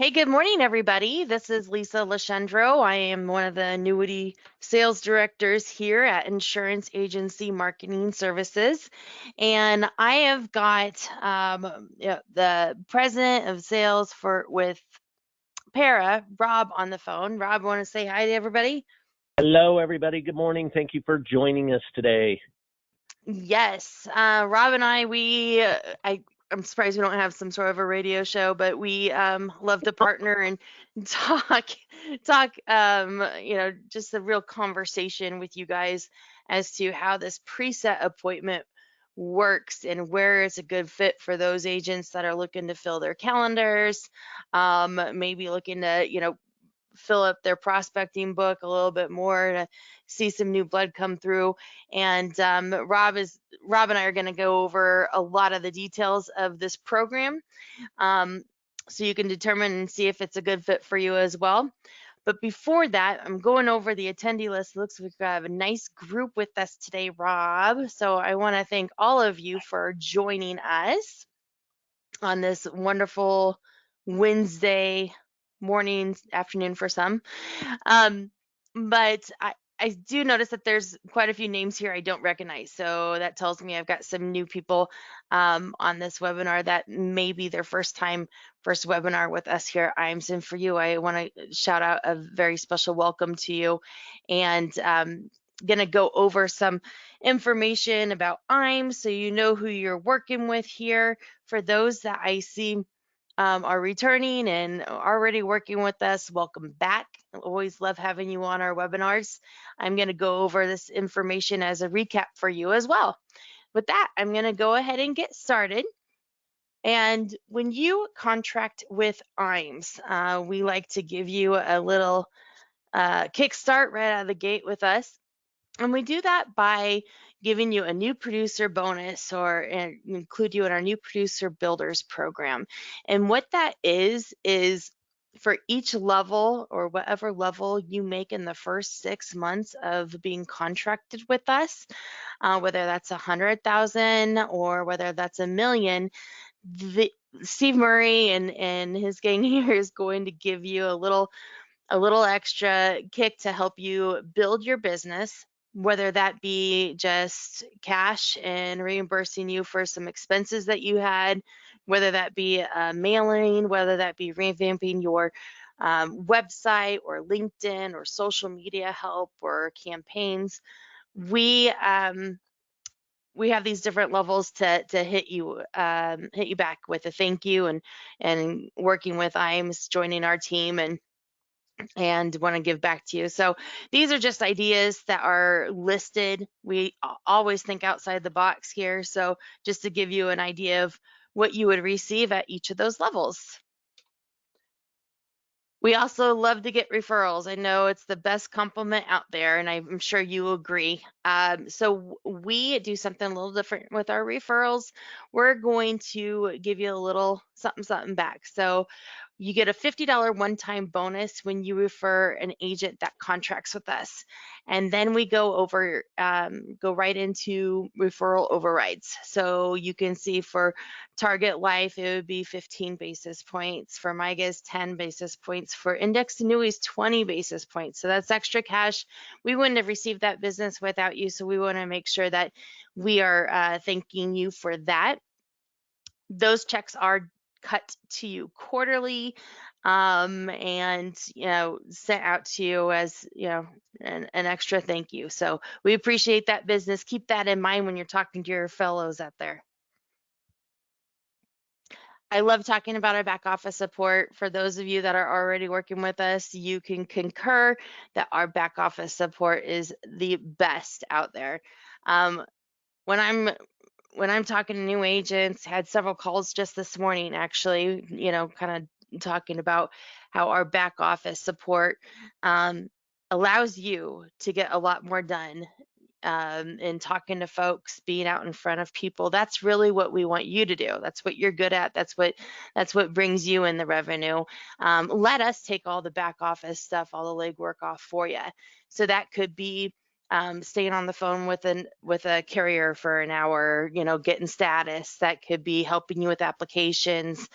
Hey, good morning, everybody. This is Lisa Lashendro. I am one of the annuity sales directors here at Insurance Agency Marketing Services. And I have got the president of sales with Para, Rob, on the phone. Rob, want to say hi to everybody? Hello, everybody. Good morning. Thank you for joining us today. Yes, Rob and I'm surprised we don't have some sort of a radio show, but we love to partner and talk, just a real conversation with you guys as to how this preset appointment works and where it's a good fit for those agents that are looking to fill their calendars, maybe looking to, fill up their prospecting book a little bit more to see some new blood come through. And Rob and I are going to go over a lot of the details of this program, so you can determine and see if it's a good fit for you as well. But before that, I'm going over the attendee list. Looks like we have a nice group with us today, Rob. So I want to thank all of you for joining us on this wonderful Wednesday morning, afternoon for some. But I do notice that there's quite a few names here I don't recognize. So that tells me I've got some new people on this webinar that may be their first webinar with us here at IAMS. And for you, I want to shout out a very special welcome to you. And going to go over some information about IAMS so you know who you're working with here. For those that I see are returning and already working with us, welcome back. Always love having you on our webinars. I'm going to go over this information as a recap for you as well. With that, I'm going to go ahead and get started. And when you contract with IAMS, we like to give you a little kickstart right out of the gate with us. And we do that by giving you a new producer bonus or include you in our new producer builders program. And what that is for each level or whatever level you make in the first 6 months of being contracted with us, whether that's 100,000 or whether that's $1 million, Steve Murray and his gang here is going to give you a little extra kick to help you build your business, whether that be just cash and reimbursing you for some expenses that you had, whether that be a mailing, whether that be revamping your website or LinkedIn or social media help or campaigns. We have these different levels to hit you back with a thank you and working with IAMS, joining our team and want to give back to you. So these are just ideas that are listed. We always think outside the box here. So just to give you an idea of what you would receive at each of those levels. We also love to get referrals. I know it's the best compliment out there, and I'm sure you agree. So we do something a little different with our referrals. We're going to give you a little something back. So you get a $50 one-time bonus when you refer an agent that contracts with us. And then we go right into referral overrides. So you can see for Target Life, it would be 15 basis points. For MIGAs, 10 basis points. For indexed annuities, 20 basis points. So that's extra cash. We wouldn't have received that business without you. So we want to make sure that we are thanking you for that. Those checks are cut to you quarterly and sent out to you as an extra thank you. So we appreciate that business. Keep that in mind when you're talking to your fellows out there. I love talking about our back office support. For those of you that are already working with us, you can concur that our back office support is the best out there. When I'm talking to new agents, had several calls just this morning, actually, kind of talking about how our back office support allows you to get a lot more done in talking to folks, being out in front of people. That's really what we want you to do. That's what you're good at. That's what brings you in the revenue. Let us take all the back office stuff, all the legwork off for you. So that could be staying on the phone with a carrier for an hour, getting status. That could be helping you with applications,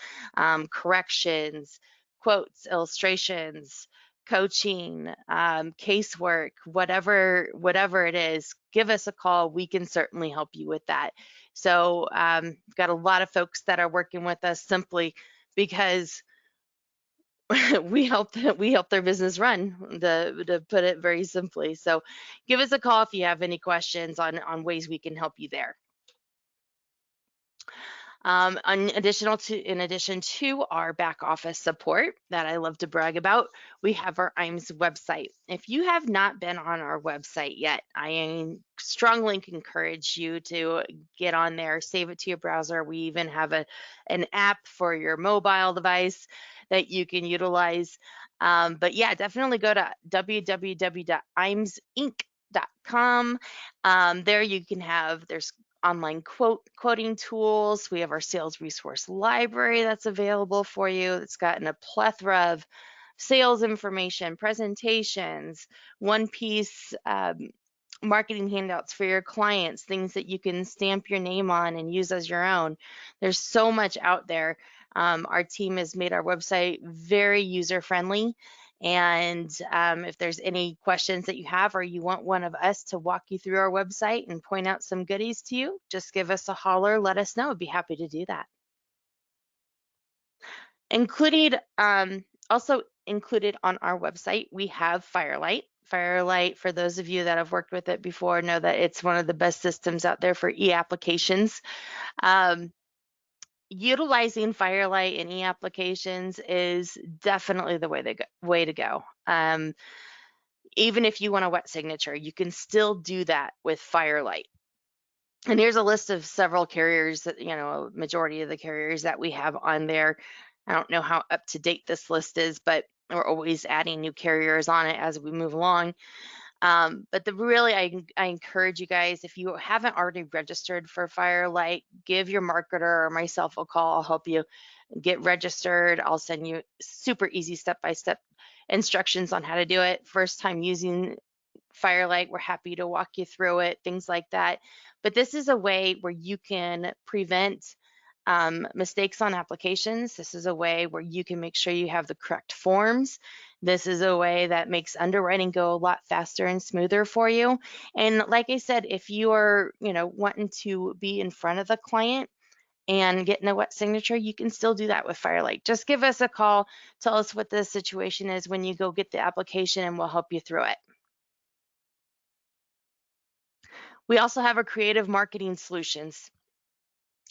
corrections, quotes, illustrations, coaching, casework, whatever it is, give us a call. We can certainly help you with that. So got a lot of folks that are working with us simply because we help their business run, to put it very simply. So give us a call if you have any questions on ways we can help you there. In addition to our back office support that I love to brag about, we have our IMS website. If you have not been on our website yet, I strongly encourage you to get on there, save it to your browser. We even have an app for your mobile device that you can utilize. But yeah, definitely go to www.imsinc.com. There you can there's online quoting tools. We have our sales resource library that's available for you. It's gotten a plethora of sales information, presentations, one-piece marketing handouts for your clients, things that you can stamp your name on and use as your own. There's so much out there. Our team has made our website very user-friendly. And if there's any questions that you have, or you want one of us to walk you through our website and point out some goodies to you, just give us a holler, let us know. I'd be happy to do that. Also included on our website, we have Firelight. Firelight, for those of you that have worked with it before, know that it's one of the best systems out there for e-applications. Utilizing Firelight in e-applications is definitely the way to go. Even if you want a wet signature, you can still do that with Firelight. And here's a list of several carriers that, a majority of the carriers that we have on there. I don't know how up to date this list is, but we're always adding new carriers on it as we move along. But I encourage you guys, if you haven't already registered for Firelight, give your marketer or myself a call. I'll help you get registered. I'll send you super easy step-by-step instructions on how to do it. First time using Firelight, we're happy to walk you through it, things like that. But this is a way where you can prevent mistakes on applications. This is a way where you can make sure you have the correct forms. This is a way that makes underwriting go a lot faster and smoother for you. And like I said, if you are, wanting to be in front of the client and getting a wet signature, you can still do that with Firelight. Just give us a call, tell us what the situation is when you go get the application, and we'll help you through it. We also have our creative marketing solutions.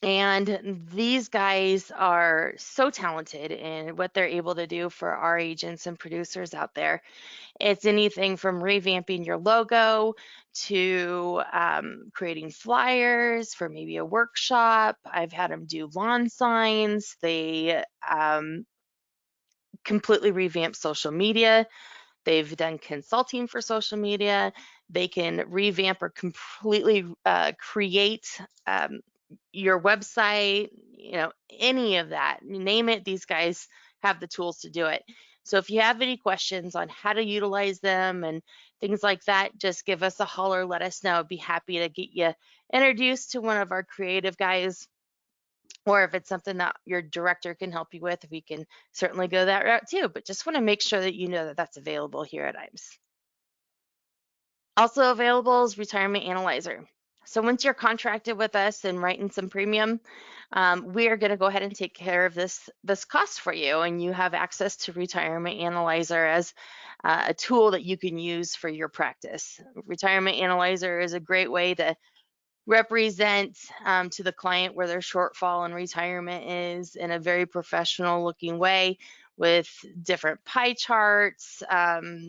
And these guys are so talented in what they're able to do for our agents and producers out there. It's anything from revamping your logo to creating flyers for maybe a workshop. I've had them do lawn signs. They completely revamp social media. They've done consulting for social media. They can revamp or completely create your website, any of that. You name it, these guys have the tools to do it. So if you have any questions on how to utilize them and things like that, just give us a holler, let us know. I'd be happy to get you introduced to one of our creative guys. Or if it's something that your director can help you with, we can certainly go that route too. But just want to make sure that you know that that's available here at IMS. Also available is Retirement Analyzer. So once you're contracted with us and writing some premium, we are going to go ahead and take care of this cost for you, and you have access to Retirement Analyzer as a tool that you can use for your practice. Retirement Analyzer is a great way to represent to the client where their shortfall in retirement is in a very professional looking way, with different pie charts,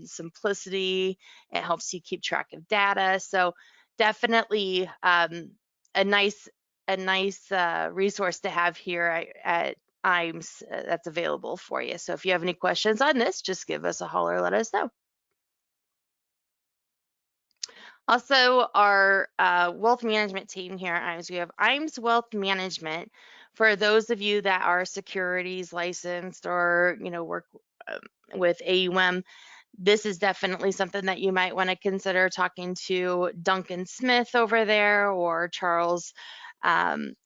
simplicity. It helps you keep track of data. So definitely a nice resource to have here at IMS that's available for you. So if you have any questions on this, just give us a holler, let us know. Also, our wealth management team here at IMS, we have IMS Wealth Management. For those of you that are securities licensed or work with AUM, this is definitely something that you might want to consider talking to Duncan Smith over there, or Charles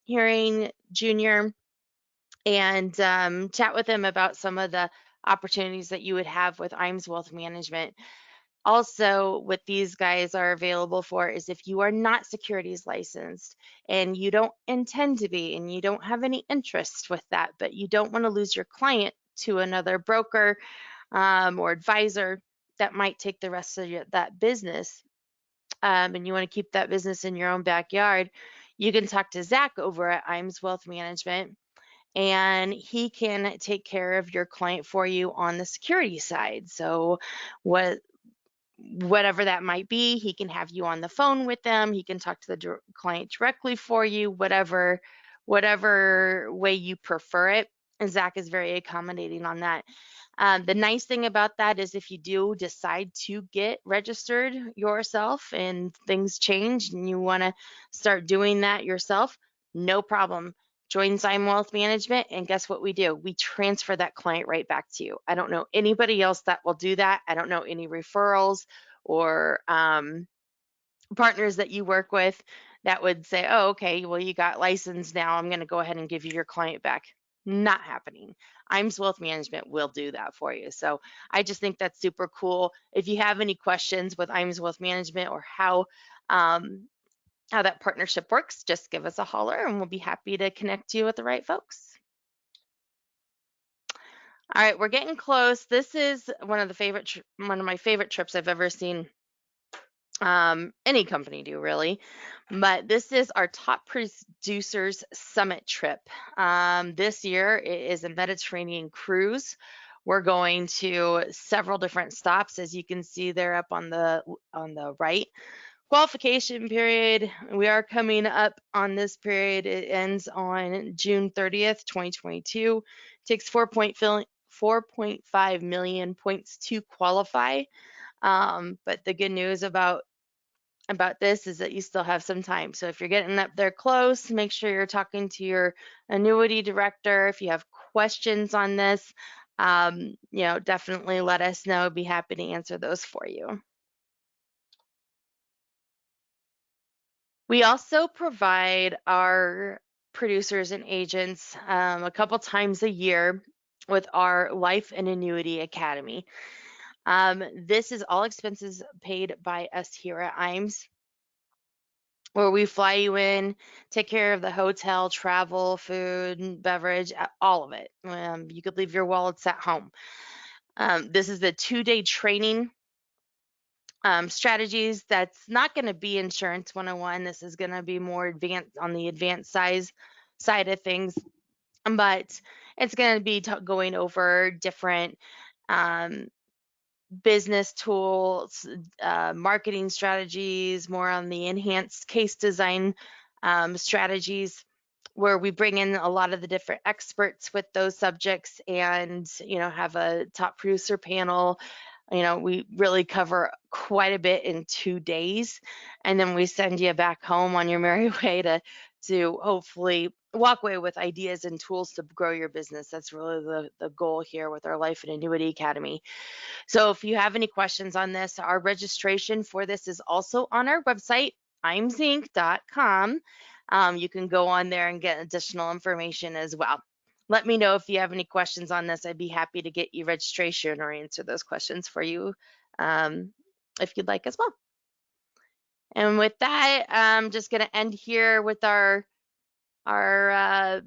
Hearing Jr., and chat with them about some of the opportunities that you would have with Ims Wealth Management. Also, what these guys are available for is if you are not securities licensed and you don't intend to be and you don't have any interest with that, but you don't want to lose your client to another broker or advisor that might take the rest of that business, and you want to keep that business in your own backyard, you can talk to Zach over at Ims Wealth Management, and he can take care of your client for you on the security side. So, whatever that might be, he can have you on the phone with them. He can talk to the client directly for you, whatever way you prefer it. And Zach is very accommodating on that. The nice thing about that is if you do decide to get registered yourself and things change and you want to start doing that yourself, no problem. Join Zyme Wealth Management, and guess what we do? We transfer that client right back to you. I don't know anybody else that will do that. I don't know any referrals or partners that you work with that would say, oh, okay, well, you got licensed now. I'm going to go ahead and give you your client back. Not happening. Ims Wealth Management will do that for you. So I just think that's super cool. If you have any questions with Ims Wealth Management or how that partnership works, just give us a holler and we'll be happy to connect you with the right folks. All right, we're getting close. This is one of my favorite trips I've ever seen any company do really, but this is our top producers summit trip. This year it is a Mediterranean cruise. We're going to several different stops, as you can see there up on the right. Qualification period, we are coming up on this period. It ends on June 30th, 2022. Takes 4.5 million points to qualify. But the good news about this is that you still have some time. So if you're getting up there close, make sure you're talking to your annuity director. If you have questions on this, definitely let us know. Be happy to answer those for you. We also provide our producers and agents a couple times a year with our Life and Annuity Academy. This is all expenses paid by us here at IAMS, where we fly you in, take care of the hotel, travel, food, beverage, all of it. You could leave your wallets at home. This is the 2-day training strategies. That's not going to be insurance 101. This is going to be more advanced on the advanced side of things, but it's going to be going over different business tools, marketing strategies, more on the enhanced case design strategies, where we bring in a lot of the different experts with those subjects and, have a top producer panel. We really cover quite a bit in 2 days, and then we send you back home on your merry way to hopefully walk away with ideas and tools to grow your business. That's really the goal here with our Life and Annuity Academy. So if you have any questions on this, our registration for this is also on our website, imsinc.com. You can go on there and get additional information as well. Let me know if you have any questions on this. I'd be happy to get you registration or answer those questions for you if you'd like as well. And with that, I'm just going to end here with our IMS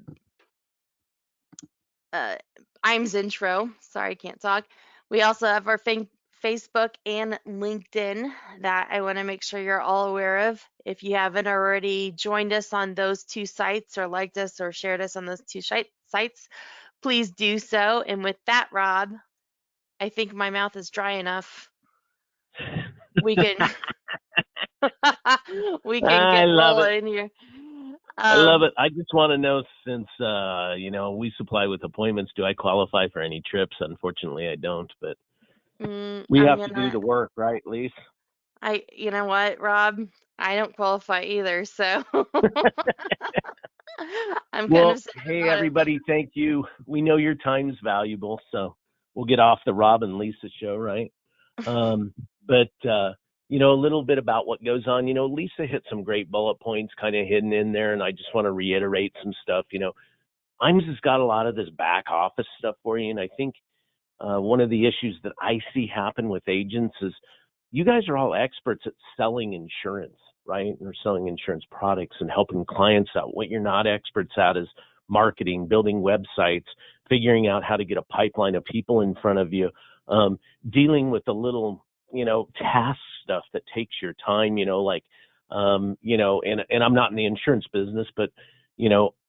intro. Sorry, can't talk. We also have our Facebook and LinkedIn that I want to make sure you're all aware of. If you haven't already joined us on those 2 sites or liked us or shared us on those 2 sites, please do so. And with that, Rob, I think my mouth is dry enough. We can get rolling here. I love it. I just want to know, since we supply with appointments, do I qualify for any trips? Unfortunately, I don't, but we have to do the work, right, Lise? You know what, Rob? I don't qualify either, so I'm kind of sad hey, about everybody, thank you. We know your time's valuable, so we'll get off the Rob and Lisa show, right? But a little bit about what goes on. Lisa hit some great bullet points kind of hidden in there, and I just want to reiterate some stuff. IMS has got a lot of this back office stuff for you, and I think one of the issues that I see happen with agents is you guys are all experts at selling insurance, right? Or selling insurance products and helping clients out. What you're not experts at is marketing, building websites, figuring out how to get a pipeline of people in front of you, dealing with the little, task stuff that takes your time, like, and I'm not in the insurance business, but,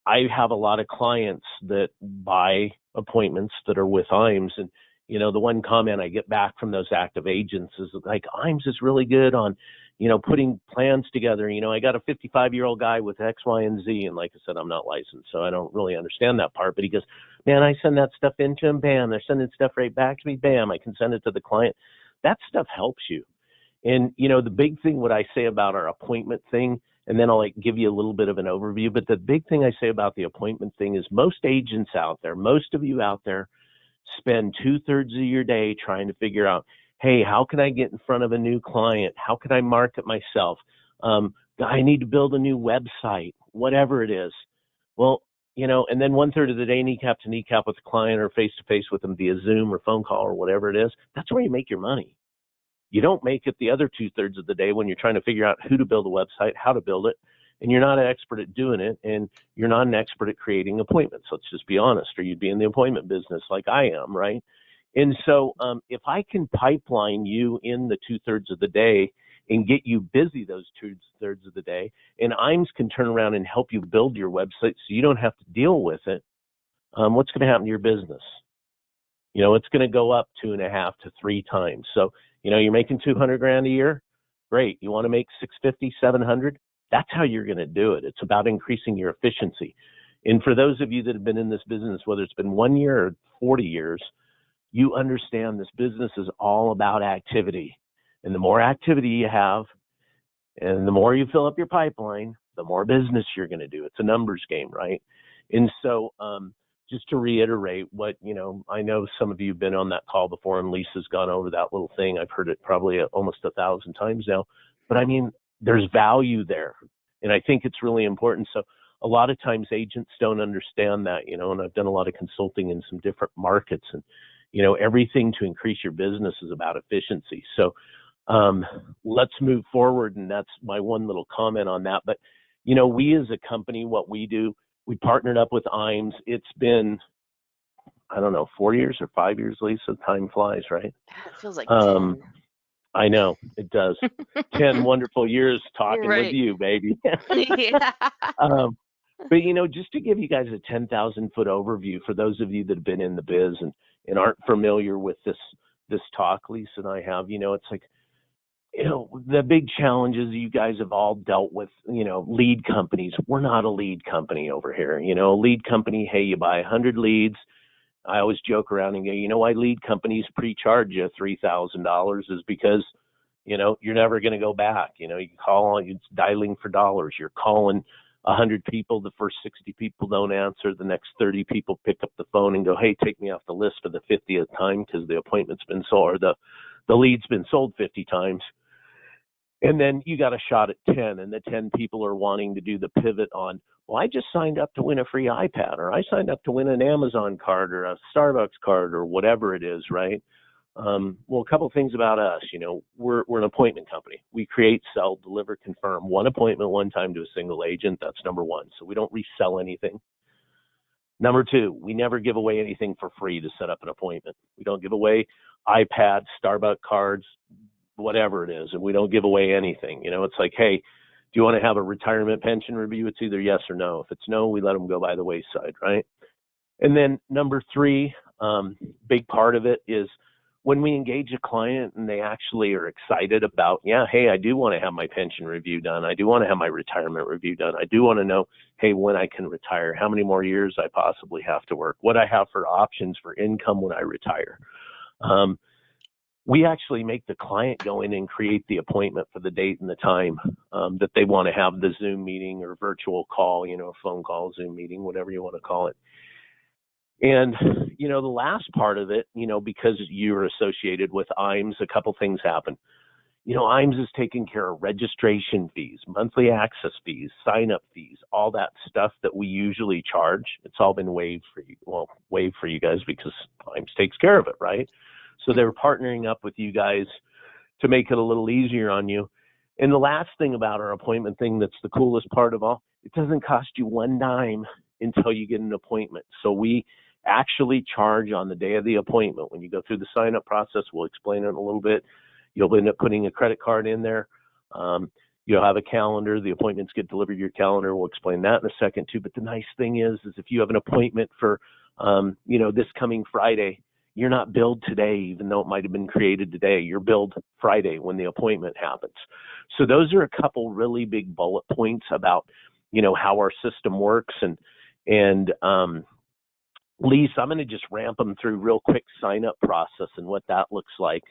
I have a lot of clients that buy appointments that are with Ims, and the one comment I get back from those active agents is like, Ims is really good on, putting plans together. I got a 55-year-old guy with X, Y, and Z. And like I said, I'm not licensed, so I don't really understand that part. But he goes, man, I send that stuff into him. Bam. They're sending stuff right back to me. Bam. I can send it to the client. That stuff helps you. And, the big thing, what I say about our appointment thing, and then I'll give you a little bit of an overview. But the big thing I say about the appointment thing is most agents out there, most of you out there, spend 2/3 of your day trying to figure out, hey, how can I get in front of a new client? How can I market myself? I need to build a new website, whatever it is. Well, and then 1/3 of the day, kneecap to kneecap with a client or face to face with them via Zoom or phone call or whatever it is. That's where you make your money. You don't make it the other 2/3 of the day when you're trying to figure out who to build a website, how to build it, and you're not an expert at doing it, and you're not an expert at creating appointments. Let's just be honest, or you'd be in the appointment business like I am, right? And so if I can pipeline you in the 2/3 of the day and get you busy those 2/3 of the day, and Ims can turn around and help you build your website so you don't have to deal with it, what's going to happen to your business? It's going to go up 2.5 to 3 times. So, you're making 200 grand a year. Great. You want to make 650, 700? That's how you're going to do it. It's about increasing your efficiency. And for those of you that have been in this business, whether it's been 1 year or 40 years, you understand this business is all about activity. And the more activity you have, and the more you fill up your pipeline, the more business you're going to do. It's a numbers game, right? And so, just to reiterate what, I know some of you have been on that call before, and Lisa's gone over that little thing. I've heard it probably almost 1,000 times now, but I mean, there's value there. And I think it's really important. So a lot of times agents don't understand that, and I've done a lot of consulting in some different markets, and, everything to increase your business is about efficiency. So let's move forward. And that's my one little comment on that. But, we as a company, what we do, we partnered up with Ims. It's been, I don't know, 4 years or 5 years, Lisa. Time flies, right? It feels like 10. I know it does. 10 wonderful years talking Right. with you, baby. Yeah. But, just to give you guys a 10,000-foot overview for those of you that have been in the biz and aren't familiar with this talk Lisa and I have, it's like, the big challenges you guys have all dealt with, lead companies. We're not a lead company over here. A lead company, hey, you buy 100 leads. I always joke around and go, why lead companies pre-charge you $3,000 is because, you're never going to go back. You call on, it's dialing for dollars. You're calling 100 people. The first 60 people don't answer. The next 30 people pick up the phone and go, hey, take me off the list for the 50th time because the appointment's been sold, or the lead's been sold 50 times. And then you got a shot at 10, and the 10 people are wanting to do the pivot on, well, I just signed up to win a free iPad, or I signed up to win an Amazon card or a Starbucks card or whatever it is, right? Well, a couple of things about us, we're an appointment company. We create, sell, deliver, confirm one appointment one time to a single agent. That's number one. So we don't resell anything. Number two, we never give away anything for free to set up an appointment. We don't give away iPads, Starbucks cards, whatever it is, and we don't give away anything. It's like, hey, do you want to have a retirement pension review? It's either yes or no. If it's no, we let them go by the wayside, right? And then number three, big part of it is when we engage a client and they actually are excited about, yeah, hey, I do want to have my pension review done. I do want to have my retirement review done. I do want to know, hey, when I can retire, how many more years I possibly have to work, what I have for options for income when I retire. We actually make the client go in and create the appointment for the date and the time that they want to have the Zoom meeting or virtual call, phone call, Zoom meeting, whatever you want to call it. And, the last part of it, because you're associated with Ims, a couple things happen. Ims is taking care of registration fees, monthly access fees, sign-up fees, all that stuff that we usually charge. It's all been waived for you. Well, waived for you guys because Ims takes care of it, right? So they're partnering up with you guys to make it a little easier on you. And the last thing about our appointment thing that's the coolest part of all, it doesn't cost you one dime until you get an appointment. So we actually charge on the day of the appointment. When you go through the sign-up process, we'll explain it in a little bit. You'll end up putting a credit card in there. You'll have a calendar. The appointments get delivered to your calendar. We'll explain that in a second too. But the nice thing is if you have an appointment for, this coming Friday, you're not billed today, even though it might have been created today. You're billed Friday when the appointment happens. So those are a couple really big bullet points about, how our system works. And Lisa, I'm going to just ramp them through real quick sign-up process and what that looks like.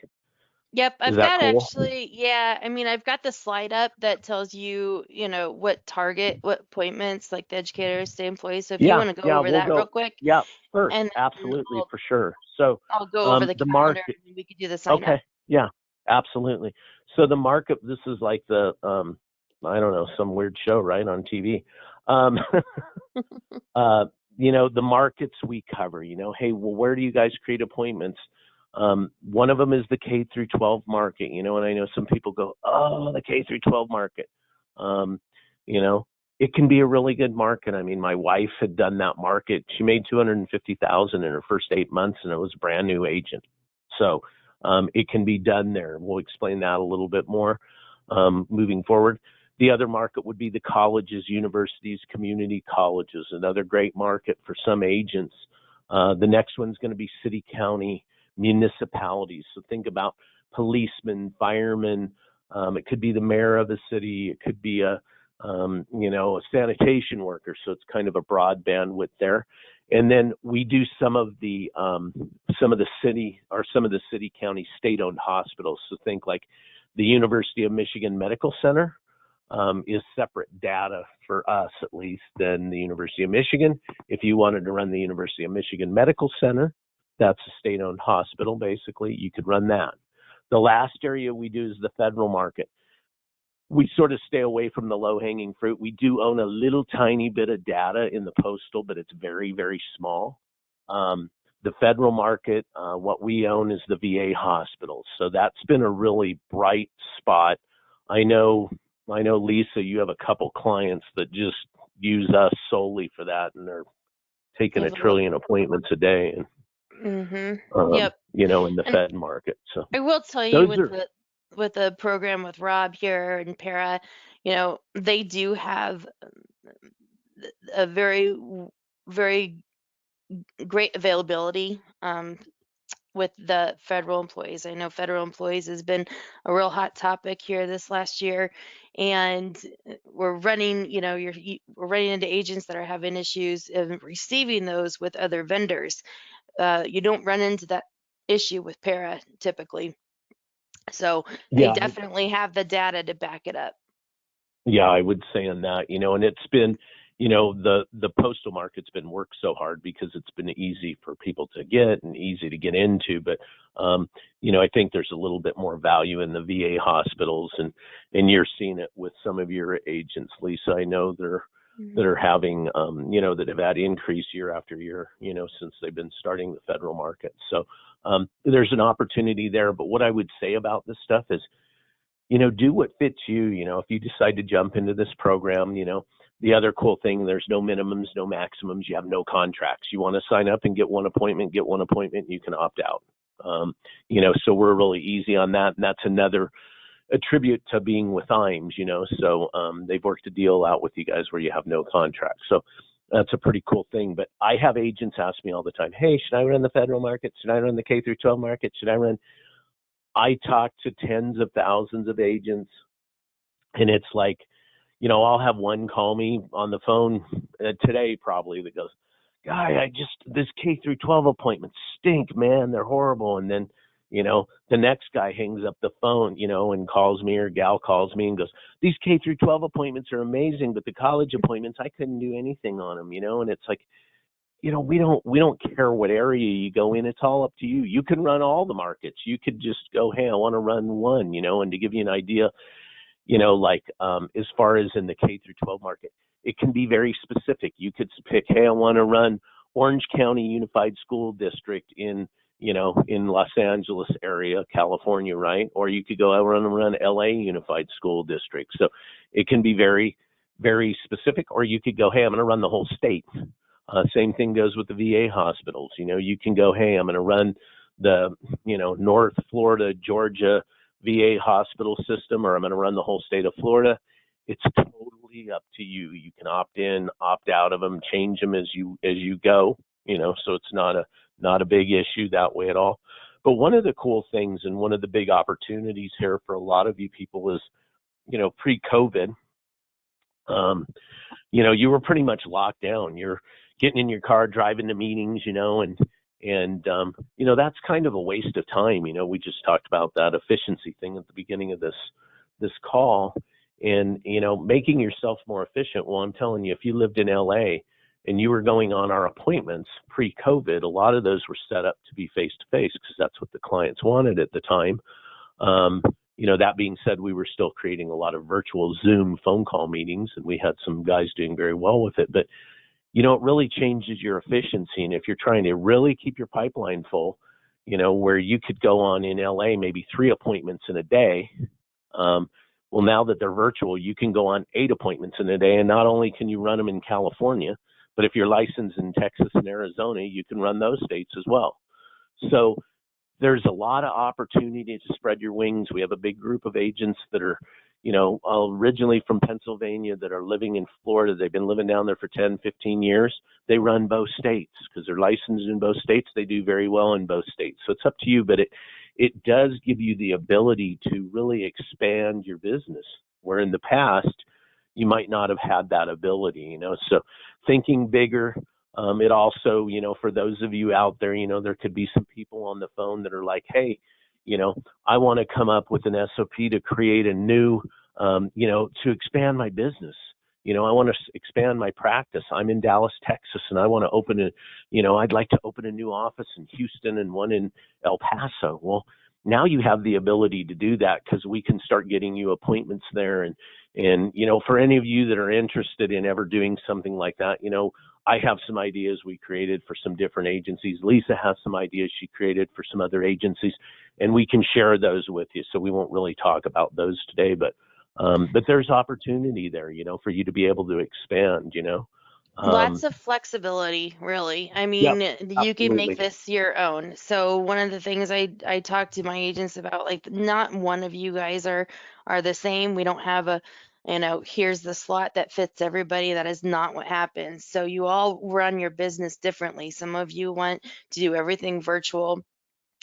Yep, Is I've that got cool? actually, yeah, I mean, I've got the slide up that tells you, what appointments, like the educators, the employees. So if you Yeah, want to go yeah, over we'll that real go. quick, Yeah, first, and then absolutely, for sure. So I'll go over the the calendar market, and we could do the sign up. okay, yeah, absolutely. So the market, this is like the, I don't know, some weird show, right, on TV. Um, the markets we cover, hey, well, where do you guys create appointments? One of them is the K through 12 market, and I know some people go, oh, the K through 12 market. You know, it can be a really good market. I mean, my wife had done that market. She made 250,000 in her first 8 months, and it was a brand new agent. So it can be done there. We'll explain that a little bit more moving forward. The other market would be the colleges, universities, community colleges, another great market for some agents. The next one's going to be city, county, municipalities. So think about policemen, firemen. It could be the mayor of the city. It could be a sanitation worker. So it's kind of a broad bandwidth there. And then we do some of the city, county, state-owned hospitals. So think like the University of Michigan Medical Center. Is separate data for us, at least, than the University of Michigan. If you wanted to run the University of Michigan Medical Center, that's a state-owned hospital, basically, you could run that. The last area we do is the federal market. We sort of stay away from the low-hanging fruit. We do own a little tiny bit of data in the postal, but it's very, very small. The federal market, what we own is the VA hospitals. So that's been a really bright spot. I know, Lisa, you have a couple clients that just use us solely for that, and they're taking You a have a little. trillion appointments a day, and Yep. in the And Fed market. So I will tell you those with are, the program with Rob here and Para, they do have a very great availability with the federal employees. I know federal employees has been a real hot topic here this last year, and we're running, we're running into agents that are having issues in receiving those with other vendors. You don't run into that issue with Para typically. So they yeah, definitely have the data to back it up. yeah, I would say on that, and it's been, the postal market's been worked so hard because it's been easy for people to get and easy to get into. But, I think there's a little bit more value in the VA hospitals, and you're seeing it with some of your agents, Lisa. I know that Mhm. are having, that have had increase year after year, since they've been starting the federal market. So there's an opportunity there. But what I would say about this stuff is, do what fits you. If you decide to jump into this program, the other cool thing, there's no minimums, no maximums. You have no contracts. You want to sign up and get one appointment, you can opt out. So we're really easy on that. And that's another attribute to being with Ims, so they've worked a deal out with you guys where you have no contract. So that's a pretty cool thing. But I have agents ask me all the time, hey, should I run the federal market? Should I run the K through 12 market? I talk to tens of thousands of agents, and it's like, I'll have one call me on the phone today probably that goes, Guy, this K through 12 appointments stink, man. They're horrible. And then, the next guy hangs up the phone, and calls me, or gal calls me and goes, these K through 12 appointments are amazing, but the college appointments, I couldn't do anything on them, and it's like, we don't care what area you go in. It's all up to you. You can run all the markets. You could just go, hey, I want to run one, and to give you an idea, like as far as in the K through 12 market, it can be very specific. You could pick, hey, I want to run Orange County Unified School District in Los Angeles area, California, right? Or you could go, I want to run LA Unified School District. So it can be very, very specific. Or you could go, hey, I'm going to run the whole state. Same thing goes with the VA hospitals. You can go, hey, I'm going to run the, North Florida, Georgia VA hospital system, or I'm going to run the whole state of Florida. It's totally up to you. You can opt in, opt out of them, change them as you go. So it's not a big issue that way at all. But one of the cool things and one of the big opportunities here for a lot of you people is, pre-COVID, you were pretty much locked down. You're getting in your car, driving to meetings, and that's kind of a waste of time. We just talked about that efficiency thing at the beginning of this call, and making yourself more efficient. Well, I'm telling you, if you lived in LA and you were going on our appointments pre-COVID, a lot of those were set up to be face-to-face because that's what the clients wanted at the time. That being said, we were still creating a lot of virtual Zoom phone call meetings, and we had some guys doing very well with it. But, it really changes your efficiency. And if you're trying to really keep your pipeline full, where you could go on in LA maybe 3 appointments in a day, well, now that they're virtual, you can go on 8 appointments in a day. And not only can you run them in California, but if you're licensed in Texas and Arizona, you can run those states as well. So there's a lot of opportunity to spread your wings. We have a big group of agents that are, originally from Pennsylvania that are living in Florida. They've been living down there for 10, 15 years. They run both states because they're licensed in both states. They do very well in both states. So it's up to you, but it does give you the ability to really expand your business, where in the past you might not have had that ability, So thinking bigger. It also, for those of you out there, there could be some people on the phone that are like, hey, I want to come up with an SOP to create a new, to expand my business. I want to expand my practice. I'm in Dallas, Texas, and I want to open I'd like to open a new office in Houston and one in El Paso. Well, now you have the ability to do that because we can start getting you appointments there. And for any of you that are interested in ever doing something like that, I have some ideas we created for some different agencies. Lisa has some ideas she created for some other agencies, and we can share those with you. So we won't really talk about those today, but there's opportunity there, for you to be able to expand, Lots of flexibility, really. I Yep, mean, you can make absolutely. this your own. So one of the things I talk to my agents about, like, not one of you guys are the same. We don't have a, here's the slot that fits everybody. That is not what happens. So you all run your business differently. Some of you want to do everything virtual,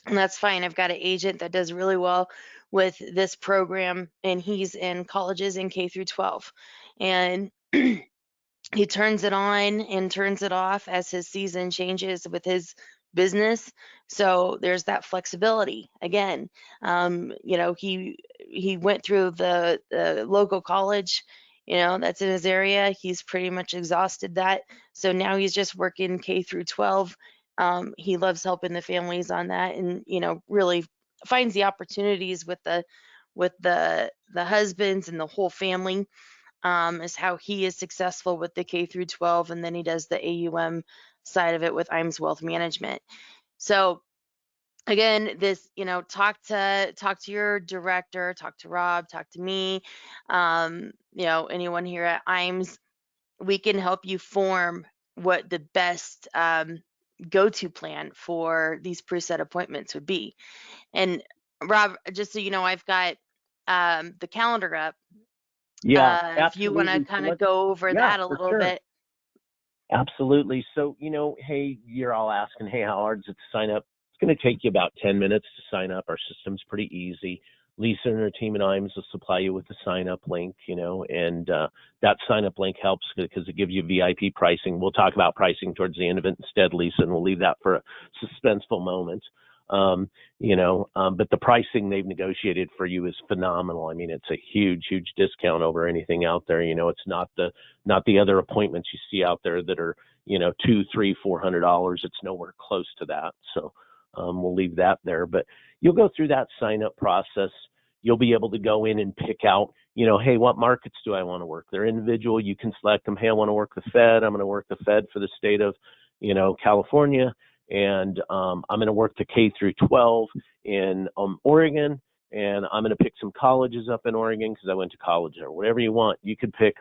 and that's fine. I've got an agent that does really well with this program, and he's in colleges in K through 12. And he turns it on and turns it off as his season changes with his business. So there's that flexibility again. He went through the local college, that's in his area. He's pretty much exhausted that. So now he's just working K through 12. He loves helping the families on that, and really finds the opportunities with the husbands and the whole family, is how he is successful with the K through 12, and then he does the AUM side of it with Ims Wealth Management. So again, this, talk to your director, talk to Rob, talk to me, anyone here at Ims. We can help you form what the best go-to plan for these preset appointments would be. And Rob, just so you know, I've got the calendar up. Yeah, If you want to absolutely. So kind of go over yeah, that a for little sure. bit. Absolutely. So, hey, you're all asking, hey, how hard is it to sign up? It's going to take you about 10 minutes to sign up. Our system's pretty easy. Lisa and her team at IAMS will supply you with the sign up link, and that sign up link helps because it gives you VIP pricing. We'll talk about pricing towards the end of it instead, Lisa, and we'll leave that for a suspenseful moment. But the pricing they've negotiated for you is phenomenal. I mean, it's a huge, huge discount over anything out there. It's not the other appointments you see out there that are, $200, $300, $400. It's nowhere close to that. So we'll leave that there. But you'll go through that sign up process. You'll be able to go in and pick out, hey, what markets do I want to work? They're individual. You can select them. Hey, I want to work the Fed. I'm going to work the Fed for the state of, California. And I'm going to work the K through 12 in Oregon. And I'm going to pick some colleges up in Oregon because I went to college there. Whatever you want. You could pick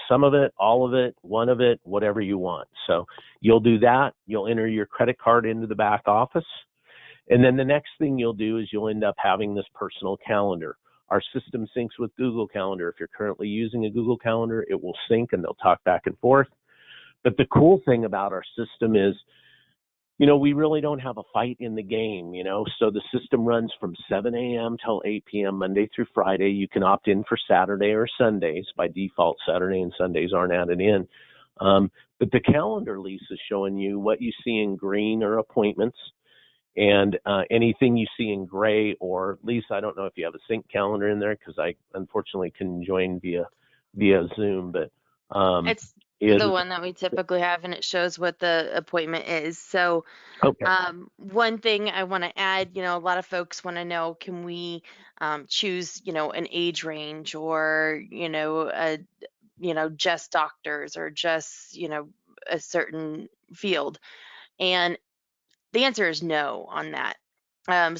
some of it, all of it, one of it, whatever you want. So you'll do that. You'll enter your credit card into the back office. And then the next thing you'll do is you'll end up having this personal calendar. Our system syncs with Google Calendar. If you're currently using a Google Calendar, it will sync and they'll talk back and forth. But the cool thing about our system is, we really don't have a fight in the game, So the system runs from 7 a.m. till 8 p.m. Monday through Friday. You can opt in for Saturday or Sundays. By default, Saturday and Sundays aren't added in. But the calendar, Lisa, is showing you what you see in green are appointments. And anything you see in gray, or Lisa, I don't know if you have a sync calendar in there because I unfortunately can join via Zoom, but It's the one that we typically have, and it shows what the appointment is. So, okay. One thing I want to add, a lot of folks want to know, can we choose, an age range or, just doctors or just, a certain field? And the answer is no on that.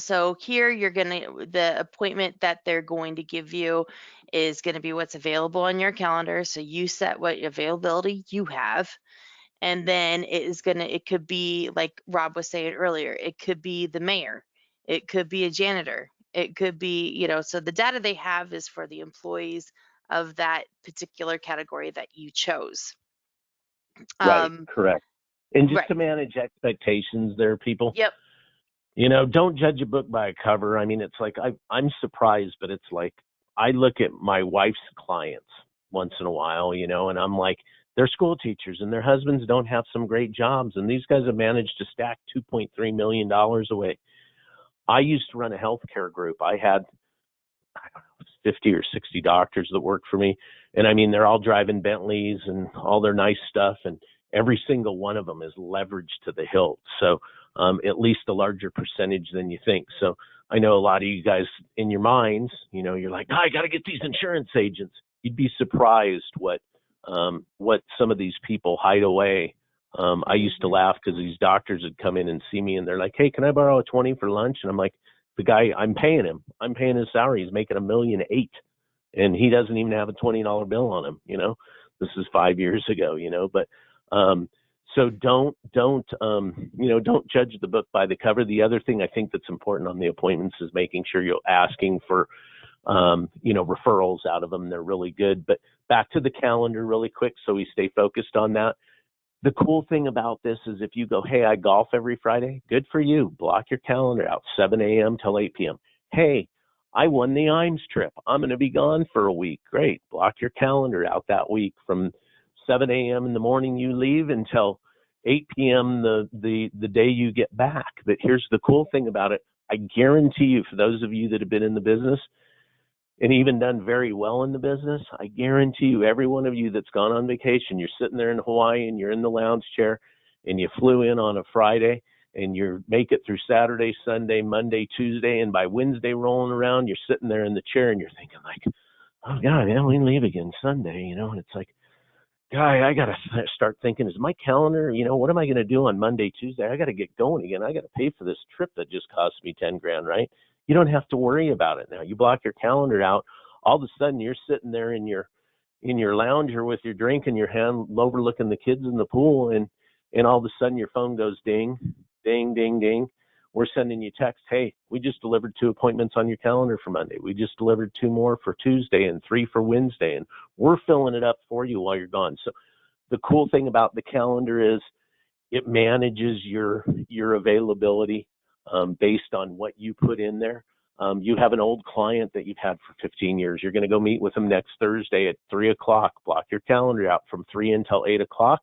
So here the appointment that they're going to give you is going to be what's available on your calendar. So you set what availability you have. And then it could be like Rob was saying earlier, it could be the mayor, it could be a janitor, it could be, so the data they have is for the employees of that particular category that you chose. Right, correct. And just Right. to manage expectations there, people, Yep. don't judge a book by a cover. I mean, it's like I'm surprised, but it's like I look at my wife's clients once in a while, and I'm like, they're school teachers and their husbands don't have some great jobs. And these guys have managed to stack $2.3 million away. I used to run a healthcare group. I had, I don't know, 50 or 60 doctors that worked for me. And I mean, they're all driving Bentleys and all their nice stuff. And every single one of them is leveraged to the hilt. So at least a larger percentage than you think. So I know a lot of you guys in your minds, you're like, I got to get these insurance agents. You'd be surprised what some of these people hide away. I used to laugh because these doctors would come in and see me and they're like, hey, can I borrow a 20 for lunch? And I'm like, the guy, I'm paying his salary. He's making $1.8 million and he doesn't even have a $20 bill on him. This is 5 years ago, but so don't judge the book by the cover. The other thing I think that's important on the appointments is making sure you're asking for referrals out of them. They're really good. But back to the calendar really quick so we stay focused on that. The cool thing about this is if you go, hey, I golf every Friday, good for you. Block your calendar out, 7 a.m. till 8 p.m. Hey, I won the Ims trip. I'm going to be gone for a week. Great. Block your calendar out that week from 7 a.m. in the morning you leave until 8 p.m. the day you get back. But here's the cool thing about it. I guarantee you, for those of you that have been in the business, and even done very well in the business, I guarantee you, every one of you that's gone on vacation, you're sitting there in Hawaii and you're in the lounge chair and you flew in on a Friday and you make it through Saturday, Sunday, Monday, Tuesday, and by Wednesday rolling around, you're sitting there in the chair and you're thinking like, oh God, man, we leave again Sunday, and it's like, guy, I got to start thinking, is my calendar, what am I going to do on Monday, Tuesday? I got to get going again. I got to pay for this trip that just cost me 10 grand, right? You don't have to worry about it now. You block your calendar out. All of a sudden, you're sitting there in your lounger with your drink in your hand, overlooking the kids in the pool, and all of a sudden your phone goes ding, ding, ding, ding. We're sending you text, hey, we just delivered 2 appointments on your calendar for Monday. We just delivered 2 more for Tuesday and 3 for Wednesday, and we're filling it up for you while you're gone. So the cool thing about the calendar is it manages your availability based on what you put in there. You have an old client that you've had for 15 years. You're going to go meet with them next Thursday at 3 o'clock. Block your calendar out from 3 until 8 o'clock.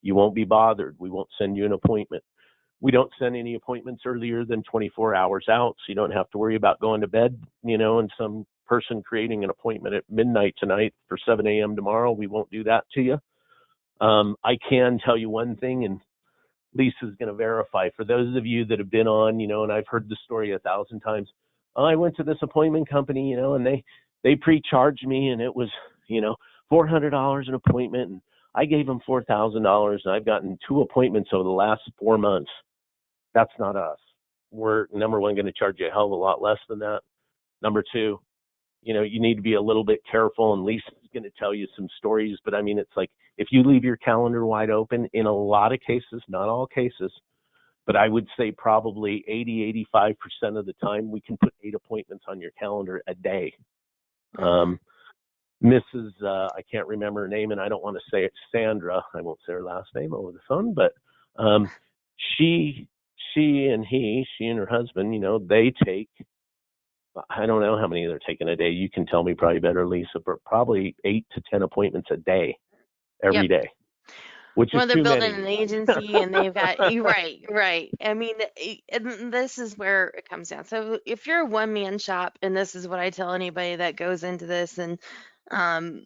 You won't be bothered. We won't send you an appointment. We don't send any appointments earlier than 24 hours out, so you don't have to worry about going to bed, and some person creating an appointment at midnight tonight for 7 a.m. tomorrow. We won't do that to you. I can tell you one thing, and Lisa's going to verify. For those of you that have been on, and I've heard the story 1,000 times. I went to this appointment company, and they pre-charged me, and it was, $400 an appointment, and I gave them $4,000, and I've gotten 2 appointments over the last 4 months. That's not us. We're, number one, going to charge you a hell of a lot less than that. Number two, you need to be a little bit careful, and Lisa's going to tell you some stories, but I mean, it's like, if you leave your calendar wide open, in a lot of cases, not all cases, but I would say probably 80-85% of the time, we can put 8 appointments on your calendar a day. Mrs. I can't remember her name, and I don't want to say it's Sandra. I won't say her last name over the phone, but she and her husband, they take, I don't know how many they're taking a day. You can tell me probably better, Lisa, but probably 8 to 10 appointments a day, every day, which is Well, they're too building many. an agency and they've got you right. I mean, and this is where it comes down. So if you're a one-man shop, and this is what I tell anybody that goes into this and um,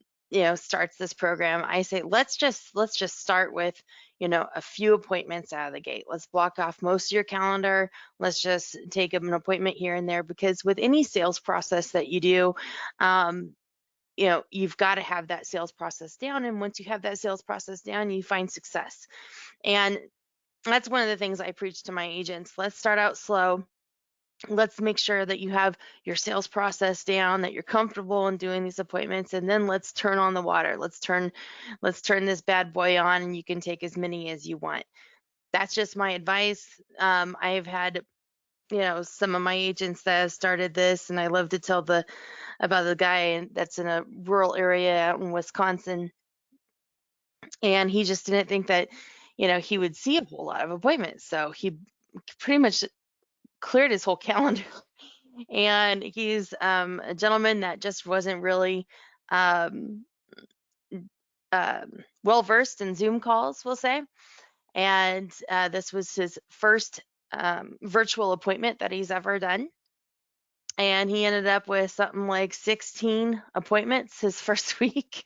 starts this program, I say let's just start with, a few appointments out of the gate. Let's block off most of your calendar. Let's just take an appointment here and there, because with any sales process that you do, um, you've got to have that sales process down. And once you have that sales process down, you find success. And that's one of the things I preach to my agents. Let's start out slow. Let's make sure that you have your sales process down, that you're comfortable in doing these appointments, and then let's turn on the water. Let's turn this bad boy on, and you can take as many as you want. That's just my advice. I've had some of my agents that have started this, and I love to tell about the guy that's in a rural area out in Wisconsin, and he just didn't think that he would see a whole lot of appointments, so he pretty much cleared his whole calendar. And he's a gentleman that just wasn't really um, well versed in Zoom calls, we'll say. And this was his first virtual appointment that he's ever done. And he ended up with something like 16 appointments his first week.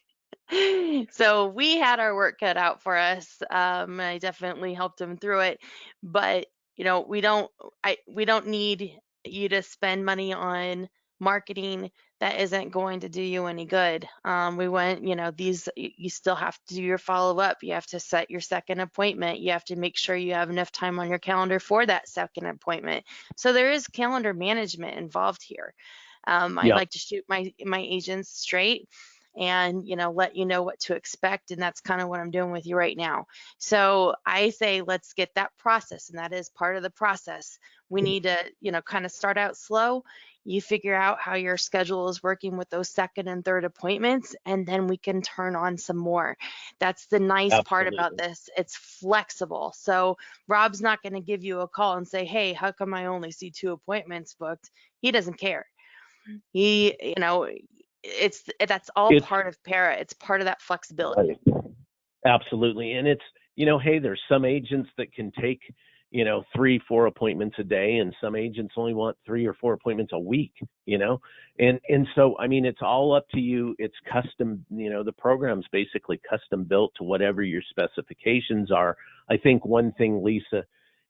So we had our work cut out for us. I definitely helped him through it, but we don't need you to spend money on marketing that isn't going to do you any good. We went, you still have to do your follow up. You have to set your second appointment. You have to make sure you have enough time on your calendar for that second appointment. So there is calendar management involved here. I Yeah, like to shoot my agents straight and let you know what to expect, and that's kind of what I'm doing with you right now. So I say let's get that process, and that is part of the process. We need to kind of start out slow. You figure out how your schedule is working with those second and third appointments, and then we can turn on some more. That's the nice part about absolutely. this. It's flexible. So Rob's not going to give you a call and say, hey, how come I only see 2 appointments booked? He doesn't care. He, that's all It's part of para. It's part of that flexibility. right. Absolutely. And it's, hey, there's some agents that can take, 3-4 appointments a day, and some agents only want 3 or 4 appointments a week, and so, I mean, it's all up to you. It's custom, the program's basically custom built to whatever your specifications are. I think one thing Lisa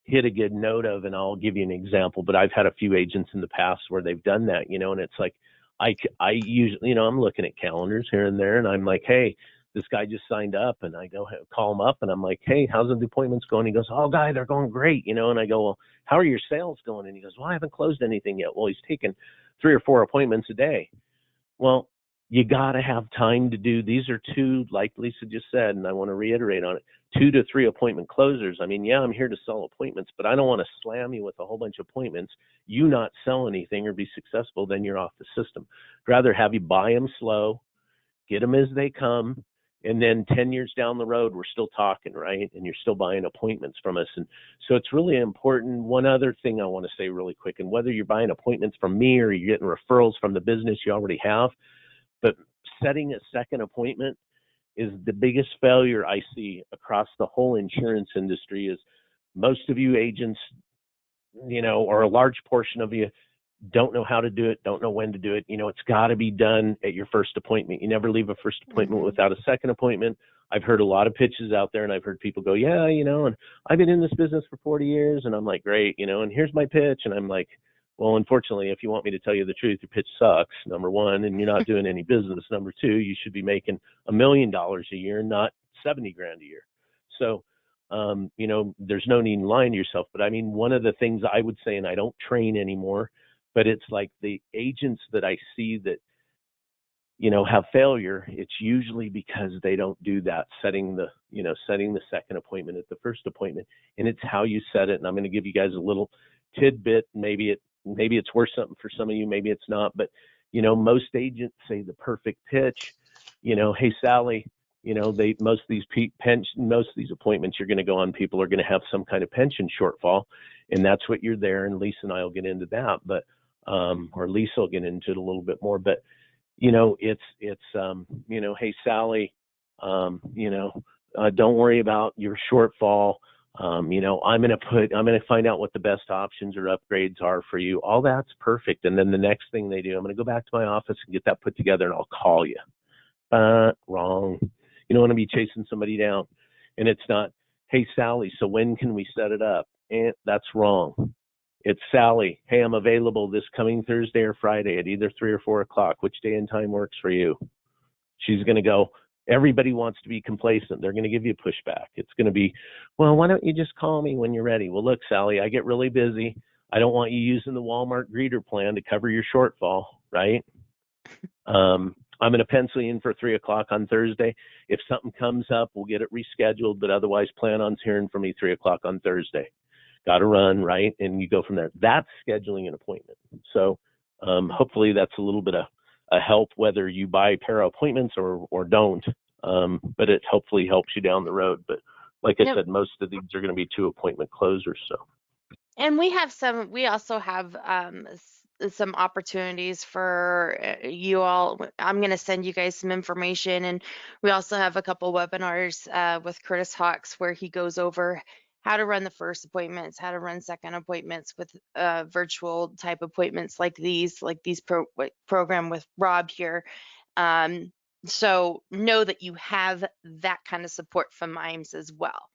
hit a good note of, and I'll give you an example, but I've had a few agents in the past where they've done that, and it's like, I usually, I'm looking at calendars here and there, and I'm like, hey, this guy just signed up, and I go call him up, and I'm like, hey, how's the appointments going? He goes, oh, guy, they're going great, and I go, well, how are your sales going? And he goes, well, I haven't closed anything yet. Well, he's taking 3 or 4 appointments a day. Well, you got to have time to do. These are 2, like Lisa just said, and I want to reiterate on it, 2 to 3 appointment closers. I mean, yeah, I'm here to sell appointments, but I don't want to slam you with a whole bunch of appointments, you not sell anything or be successful, then you're off the system. I'd rather have you buy them slow, get them as they come, and then 10 years down the road, we're still talking, right? And you're still buying appointments from us. And so it's really important. One other thing I want to say really quick, and whether you're buying appointments from me or you're getting referrals from the business you already have, but setting a second appointment is the biggest failure I see across the whole insurance industry. Is most of you agents, or a large portion of you, don't know how to do it, don't know when to do it. It's got to be done at your first appointment. You never leave a first appointment Mhm. without a second appointment. I've heard a lot of pitches out there, and I've heard people go, yeah, and I've been in this business for 40 years, and I'm like, great, and here's my pitch. And I'm like, well, unfortunately, if you want me to tell you the truth, your pitch sucks, number one, and you're not doing any business. Number two, you should be making $1 million a year, not 70 grand a year. So, there's no need in lying to yourself. But I mean, one of the things I would say, and I don't train anymore, but it's like the agents that I see that have failure, it's usually because they don't do that, setting the second appointment at the first appointment. And it's how you set it. And I'm going to give you guys a little tidbit. Maybe it's worth something for some of you, maybe it's not, but most agents say the perfect pitch, hey Sally, most of these appointments you're going to go on, people are going to have some kind of pension shortfall, and that's what you're there. And Lisa and I will get into that, but or Lisa will get into it a little bit more, but it's hey Sally, don't worry about your shortfall. I'm going to find out what the best options or upgrades are for you. All that's perfect. And then the next thing they do, I'm going to go back to my office and get that put together, and I'll call you. Wrong. You don't want to be chasing somebody down. And it's not, hey Sally, so when can we set it up? And that's wrong. It's Sally. Hey, I'm available this coming Thursday or Friday at either 3 or 4 o'clock. Which day and time works for you? She's going to go, everybody wants to be complacent. They're going to give you pushback. It's going to be, well, why don't you just call me when you're ready? Well, look, Sally, I get really busy. I don't want you using the Walmart greeter plan to cover your shortfall, right? I'm going to pencil you in for 3 o'clock on Thursday. If something comes up, we'll get it rescheduled, but otherwise plan on hearing from me 3 o'clock on Thursday. Got to run, right? And you go from there. That's scheduling an appointment. So hopefully that's a little bit of a help, whether you buy para appointments or don't. But it hopefully helps you down the road. But like I said, most of these are going to be 2 appointment closers. So. And we also have some opportunities for you all. I'm going to send you guys some information. And we also have a couple webinars with Curtis Hawks where he goes over how to run the first appointments, how to run second appointments with virtual type appointments like these program with Rob here. So know that you have that kind of support from Ims as well.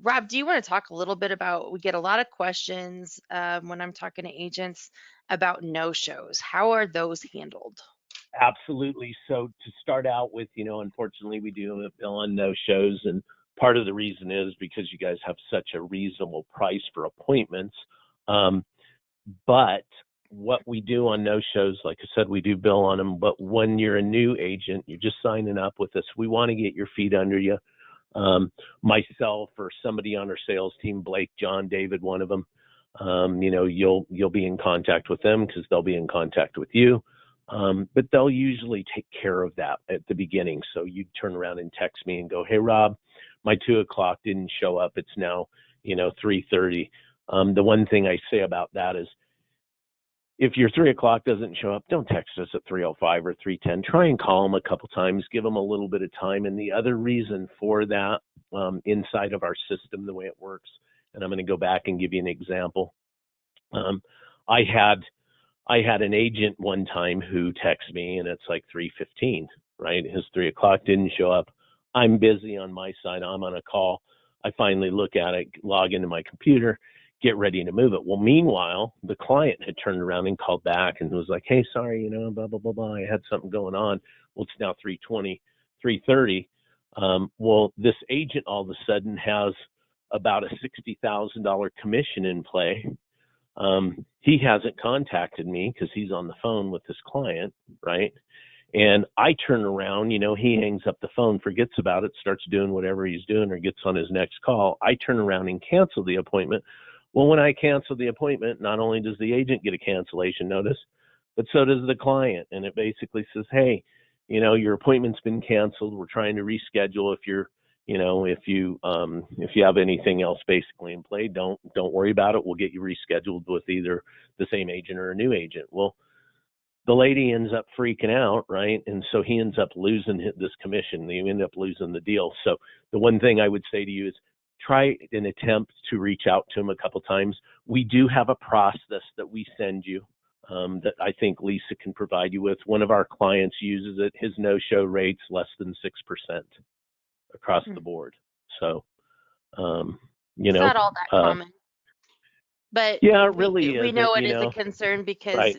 Rob, do you want to talk a little bit about, we get a lot of questions when I'm talking to agents about no-shows. How are those handled? Absolutely. So to start out with, unfortunately, we do a bill on no-shows, and part of the reason is because you guys have such a reasonable price for appointments. But what we do on no-shows, like I said, we do bill on them. But when you're a new agent, you're just signing up with us. We want to get your feet under you. Myself or somebody on our sales team, Blake, John, David, one of them, you'll be in contact with them because they'll be in contact with you. But they'll usually take care of that at the beginning. So you turn around and text me and go, hey, Rob, my 2 o'clock didn't show up. It's now, 3:30. The one thing I say about that is, if your 3 o'clock doesn't show up, don't text us at 3:05 or 3:10. Try and call them a couple times, give them a little bit of time. And the other reason for that, inside of our system, the way it works, and I'm going to go back and give you an example. I had an agent one time who texted me, and it's like 3:15, right? His 3 o'clock didn't show up. I'm busy on my side. I'm on a call. I finally look at it, log into my computer, get ready to move it. Well, meanwhile, the client had turned around and called back and was like, hey, sorry, blah, blah, blah, blah. I had something going on. Well, it's now 3:20, 3:30. Well, this agent all of a sudden has about a $60,000 commission in play. He hasn't contacted me because he's on the phone with his client, right? And I turn around, he hangs up the phone, forgets about it, starts doing whatever he's doing or gets on his next call. I turn around and cancel the appointment. Well, when I cancel the appointment, not only does the agent get a cancellation notice, but so does the client. And it basically says, hey, your appointment's been canceled. We're trying to reschedule. If you have anything else basically in play, don't worry about it. We'll get you rescheduled with either the same agent or a new agent. Well, the lady ends up freaking out, right? And so he ends up losing this commission. They end up losing the deal. So the one thing I would say to you is try an attempt to reach out to him a couple times. We do have a process that we send you. that I think Lisa can provide you with. One of our clients uses it. His no-show rate's less than 6% across the board. So, It's not all that common, but yeah, it we really we know isn't, it is a concern because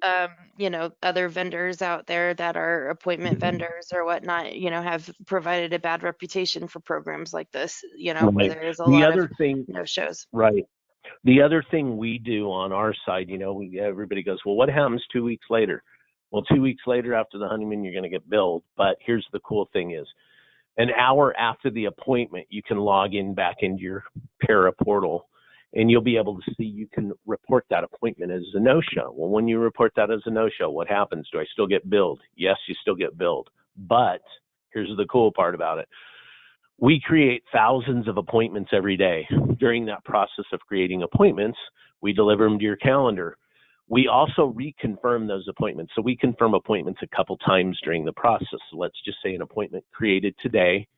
right. other vendors out there that are appointment vendors or whatnot, have provided a bad reputation for programs like this, where Right. there is a The lot of other thing, no-shows. right. The other thing we do on our side, everybody goes, well, what happens 2 weeks later? Well, 2 weeks later after the honeymoon, you're going to get billed. But here's the cool thing is, an hour after the appointment, you can log in back into your para portal, and you'll be able to see, you can report that appointment as a no-show. Well, when you report that as a no-show, what happens? Do I still get billed? Yes, you still get billed. But here's the cool part about it. We create thousands of appointments every day. During that process of creating appointments, we deliver them to your calendar. We also reconfirm those appointments. So we confirm appointments a couple times during the process. So let's just say an appointment created today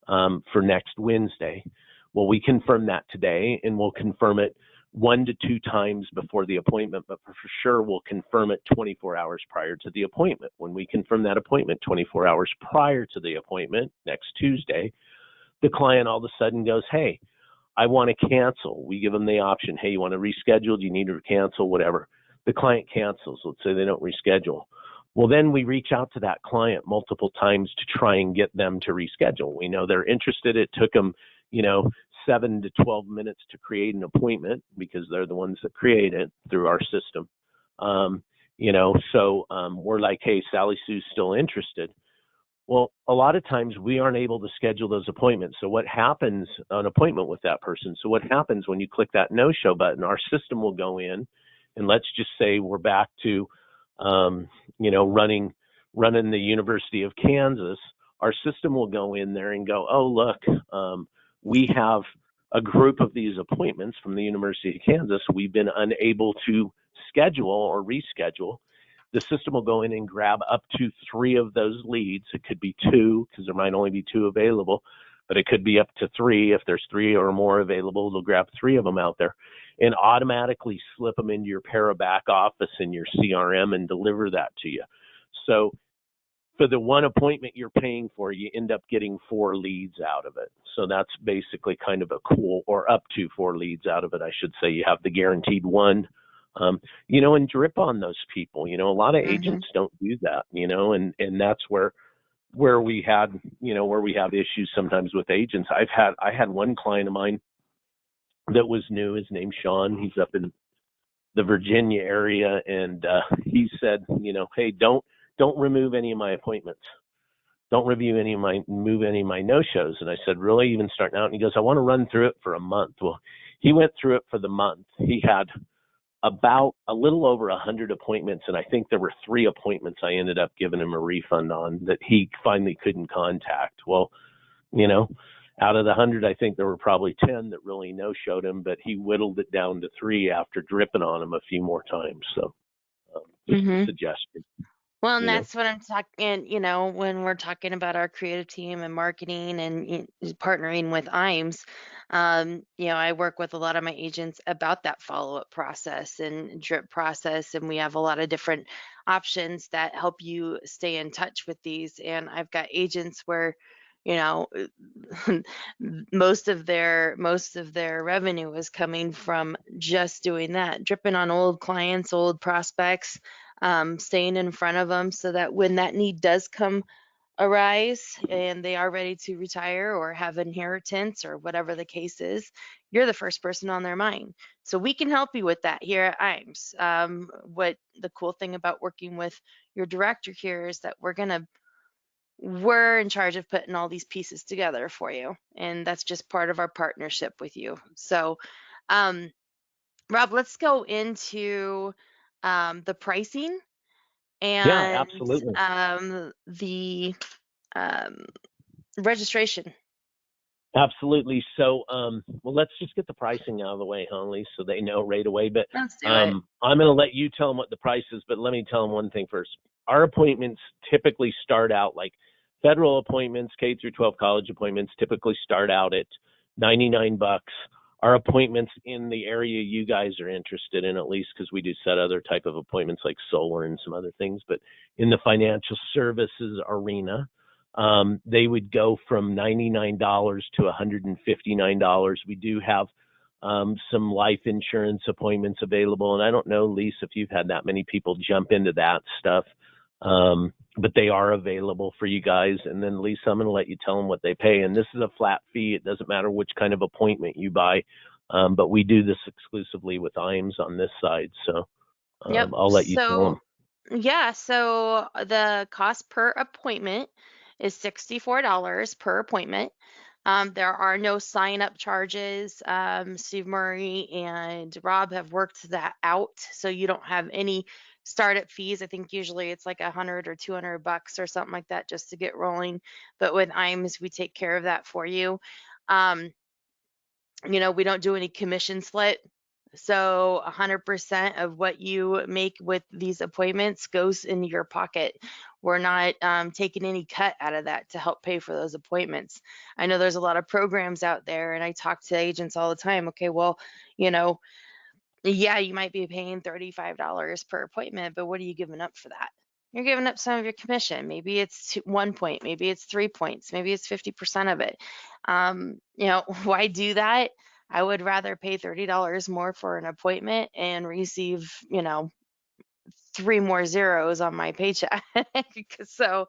for next Wednesday. Well, we confirm that today, and we'll confirm it 1 to 2 times before the appointment, but for sure we'll confirm it 24 hours prior to the appointment. When we confirm that appointment 24 hours prior to the appointment, next Tuesday, the client all of a sudden goes, hey, I want to cancel. We give them the option, hey, you want to reschedule? Do you need to cancel? Whatever. The client cancels. Let's say they don't reschedule. Well, then we reach out to that client multiple times to try and get them to reschedule. We know they're interested. It took them, 7 to 12 minutes to create an appointment because they're the ones that create it through our system. So we're like, hey, Sally Sue's still interested. Well, a lot of times we aren't able to schedule those appointments. So what happens, an appointment with that person? So what happens when you click that no-show button? Our system will go in, and let's just say we're back to, running the University of Kansas. Our system will go in there and go, oh, look, we have a group of these appointments from the University of Kansas. We've been unable to schedule or reschedule. The system will go in and grab up to 3 of those leads. It could be 2 because there might only be 2 available, but it could be up to 3. If there's 3 or more available, they'll grab 3 of them out there and automatically slip them into your para back office in your CRM and deliver that to you. So for the one appointment you're paying for, you end up getting 4 leads out of it. So that's basically kind of a cool, or up to 4 leads out of it, I should say. You have the guaranteed one. And drip on those people. A lot of agents don't do that, and that's where we had, where we have issues sometimes with agents. I had one client of mine that was new. His name's Sean. He's up in the Virginia area, and he said, hey, don't remove any of my appointments. Don't move any of my no-shows. And I said, really, even starting out? And he goes, I want to run through it for a month. Well, he went through it for the month. He had about a little over 100 appointments, and I think there were 3 appointments I ended up giving him a refund on that he finally couldn't contact. Well, out of the 100, I think there were probably 10 that really no-showed him, but he whittled it down to 3 after dripping on him a few more times. So just a suggestion. Well, and that's what I'm talking, when we're talking about our creative team and marketing and partnering with Ims, I work with a lot of my agents about that follow-up process and drip process, and we have a lot of different options that help you stay in touch with these. And I've got agents where, most of their revenue is coming from just doing that, dripping on old clients, old prospects, staying in front of them so that when that need does arise and they are ready to retire or have inheritance or whatever the case is, you're the first person on their mind. So we can help you with that here at Ims. What the cool thing about working with your director here is that we're in charge of putting all these pieces together for you, and that's just part of our partnership with you. So, Rob, let's go into the pricing Yeah, and absolutely. the registration. Absolutely. So, well, let's just get the pricing out of the way, Honley, so they know right away. But Let's do it. I'm going to let you tell them what the price is, but let me tell them one thing first. Our appointments typically start out like federal appointments, K through 12 college appointments typically start out at $99. our appointments in the area you guys are interested in, at least, because we do set other type of appointments like solar and some other things, but in the financial services arena, they would go from $99 to $159. We do have some life insurance appointments available. And I don't know, Lisa, if you've had that many people jump into that stuff, but they are available for you guys. And then, Lisa, I'm going to let you tell them what they pay. And this is a flat fee. It doesn't matter which kind of appointment you buy, but we do this exclusively with IAMS on this side. So Yep. I'll let you tell them. Yeah, so the cost per appointment is $64 per appointment. There are no sign-up charges. Steve Murray and Rob have worked that out, so you don't have any startup fees. I think usually it's like 100 or $200 or something like that just to get rolling. But with IMS, we take care of that for you. Um, we don't do any commission split. So 100% of what you make with these appointments goes in your pocket. We're not taking any cut out of that to help pay for those appointments. I know there's a lot of programs out there, and I talk to agents all the time. Okay, well, you know, yeah, you might be paying $35 per appointment, but what are you giving up for that? You're giving up some of your commission. Maybe it's 1 point, maybe it's 3 points, maybe it's 50% of it. Why do that? I would rather pay $30 more for an appointment and receive, 3 more zeros on my paycheck. So,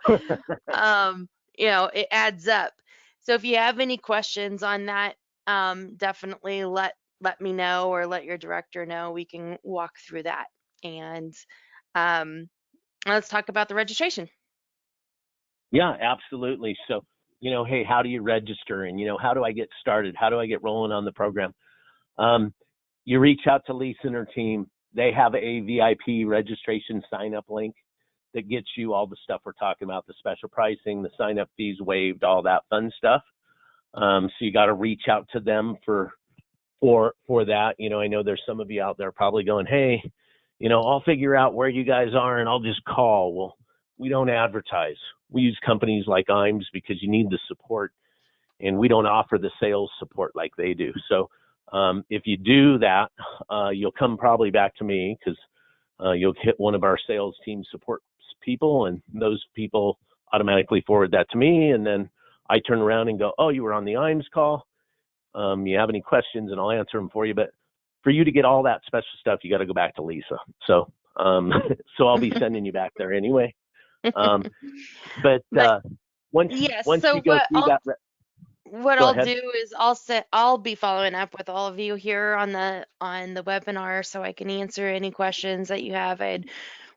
it adds up. So if you have any questions on that, definitely let me know or let your director know. We can walk through that. And let's talk about the registration. Yeah, absolutely. So, hey, how do you register? And, how do I get started? How do I get rolling on the program? You reach out to Lisa and her team. They have a VIP registration sign-up link that gets you all the stuff we're talking about, the special pricing, the sign-up fees waived, all that fun stuff. So you got to reach out to them for that. I know there's some of you out there probably going, hey, I'll figure out where you guys are and I'll just call. Well, we don't advertise. We use companies like IMS because you need the support, and we don't offer the sales support like they do. So if you do that, you'll come probably back to me because you'll hit one of our sales team support people, and those people automatically forward that to me. And then I turn around and go, oh, you were on the IMS call. You have any questions, and I'll answer them for you. But for you to get all that special stuff, you got to go back to Lisa. So I'll be sending you back there anyway. But once yes, once so you go through that, what go I'll ahead. do is I'll be following up with all of you here on the webinar so I can answer any questions that you have. I had